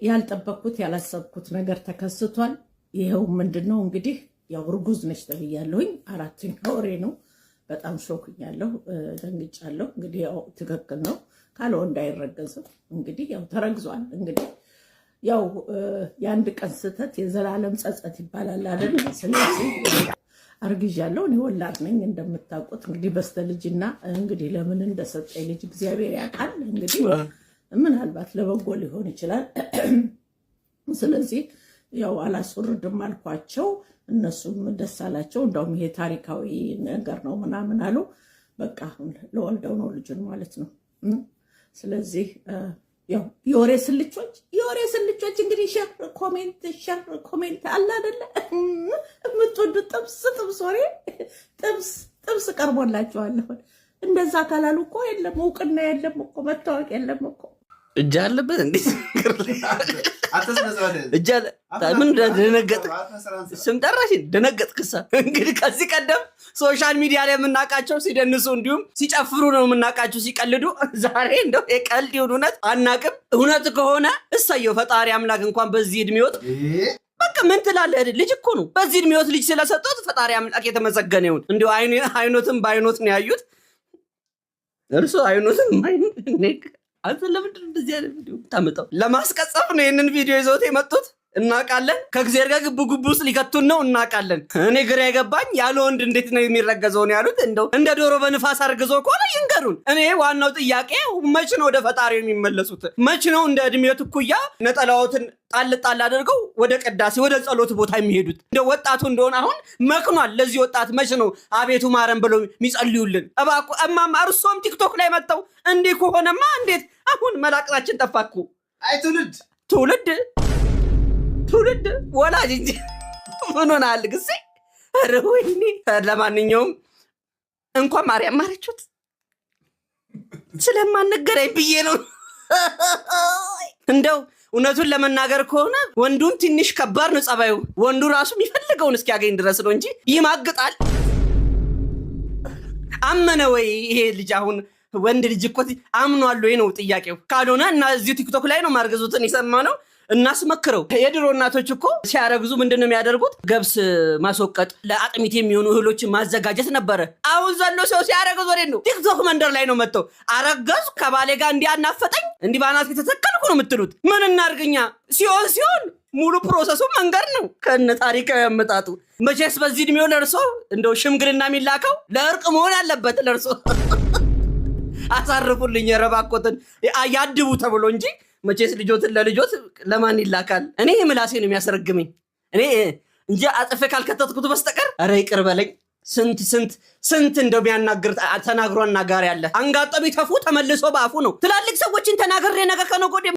ያልጠበቅኩት ያላሰብኩት ነገር ተከስቷል። ይሄው ምንድነው እንግዲህ ያው ርጉዝ ነች ተብያለሁኝ። 4ኛ ወሬ ነው። በጣም ሾክኛለሁ፣ ደንግጫለሁ። እንግዲህ ያው ትክክል ነው ካለ ወንድ አይረገዝም። እንግዲህ ያው ተረግዟል። እንግዲህ ያው የአንድ ቀን ስህተት የዘላለም ጸጸት ይባላል አይደል? ስለዚህ አርግዣለሁ። እኔ ወላድ ነኝ እንደምታውቁት። እንግዲህ በስተልጅና እንግዲህ ለምን እንደሰጠኝ ልጅ እግዚአብሔር ያውቃል። እንግዲህ ምናልባት ለበጎ ሊሆን ይችላል። ስለዚህ ያው አላስወርድም አልኳቸው። እነሱም ደስ አላቸው። እንደውም ይሄ ታሪካዊ ነገር ነው ምናምን አሉ። በቃ አሁን ለወልደው ነው ልጁን ማለት ነው። ስለዚህ ያው የወሬ ስልቾች እንግዲህ ሸር ኮሜንት አለ አይደለ? የምትወዱ ጥብስ ወሬ ጥብስ ቀርቦላቸዋል። እንደዛ ካላሉ እኮ የለም እውቅና የለም እኮ መታወቅ የለም እኮ እጅ አለበት እንዴ? እጅ አለ። ምን ደነገጥክ? ስም ጠራሽ ደነገጥክሳ? እንግዲህ ከዚህ ቀደም ሶሻል ሚዲያ ላይ የምናውቃቸው ሲደንሱ እንዲሁም ሲጨፍሩ ነው የምናውቃቸው፣ ሲቀልዱ። ዛሬ እንደው የቀልድ ይሁን እውነት አናቅም። እውነት ከሆነ እሰየው፣ ፈጣሪ አምላክ እንኳን በዚህ እድሜዎት በቃ ምን ትላለህ? ልጅ እኮ ነው። በዚህ እድሜዎት ልጅ ስለሰጡት ፈጣሪ አምላክ የተመሰገነ ይሁን። እንደው አይኖትም በአይኖት ነው ያዩት። እርሱ አይኖትም አንተ ለምንድን ነው እንደዚህ አይነት ቪዲዮ ታመጣው? ለማስቀጸፍ ነው ይሄንን ቪዲዮ ይዘውት የመጡት። እናውቃለን። ከእግዚአብሔር ጋር ግቡ ውስጥ ሊከቱን ነው እናውቃለን። እኔ ግራ የገባኝ ያለ ወንድ እንዴት ነው የሚረገዘው ነው ያሉት። እንደው እንደ ዶሮ በንፋስ አርግዞ ከሆነ ይንገሩን። እኔ ዋናው ጥያቄ መች ነው ወደ ፈጣሪው የሚመለሱት? መች ነው እንደ እድሜው እኩያ ነጠላዎትን ጣል አድርገው ወደ ቅዳሴ ወደ ጸሎት ቦታ የሚሄዱት? እንደ ወጣቱ እንደሆነ አሁን መክኗል። ለዚህ ወጣት መች ነው አቤቱ ማረን ብለው የሚጸልዩልን? እባክዎ እማማ እርሶም ቲክቶክ ላይ መጥተው እንዲህ ከሆነማ እንዴት አሁን መላቅራችን ጠፋኩ። አይ ትውልድ ወላጅ እንጂ ምን ሆናል ግዜ? ኧረ ወይኔ! ለማንኛውም እንኳን ማርያም ማረችሁት ስለማንገረኝ ብዬ ነው። እንደው እውነቱን ለመናገር ከሆነ ወንዱን ትንሽ ከባድ ነው ጸባዩ። ወንዱ ራሱ የሚፈልገውን እስኪያገኝ ድረስ ነው እንጂ ይማግጣል። አመነ ወይ ይሄ ልጅ? አሁን ወንድ ልጅ እኮ አምኗል ወይ ነው ጥያቄው። ካልሆነ እና እዚሁ ቲክቶክ ላይ ነው ማርገዙትን የሰማነው። እናስመክረው። የድሮ እናቶች እኮ ሲያረግዙ ምንድነው የሚያደርጉት? ገብስ ማስወቀጥ፣ ለአጥሚት የሚሆኑ እህሎችን ማዘጋጀት ነበረ። አሁን ዘሎ ሰው ሲያረግዝ ወዴት ነው? ቲክቶክ መንደር ላይ ነው መጥተው አረገዙ ከባሌ ጋር እንዲያናፈጠኝ እንዲህ ባናት የተተከልኩ ነው የምትሉት። ምን እናርግኛ? ሲሆን ሙሉ ፕሮሰሱ መንገድ ነው ከነ ታሪካዊ አመጣጡ። መቼስ በዚህ እድሜው ለርሶ እንደው ሽምግልና የሚላከው ለእርቅ መሆን ያለበት ለርሶ። አሳርፉልኝ የረባኮትን ያድቡ ተብሎ እንጂ መቼስ ልጆትን ለልጆት ለማን ይላካል? እኔ ምላሴ ነው የሚያስረግመኝ እኔ እንጂ አጥፌ ካልከተትኩት በስተቀር ኧረ ይቅር በለኝ። ስንት እንደው ቢያናግር ተናግሮ አናጋሪ ያለ አንጋጦ ቢተፉ ተመልሶ ባፉ ነው። ትላልቅ ሰዎችን ተናግሬ ነገ ከነገ ወዲያ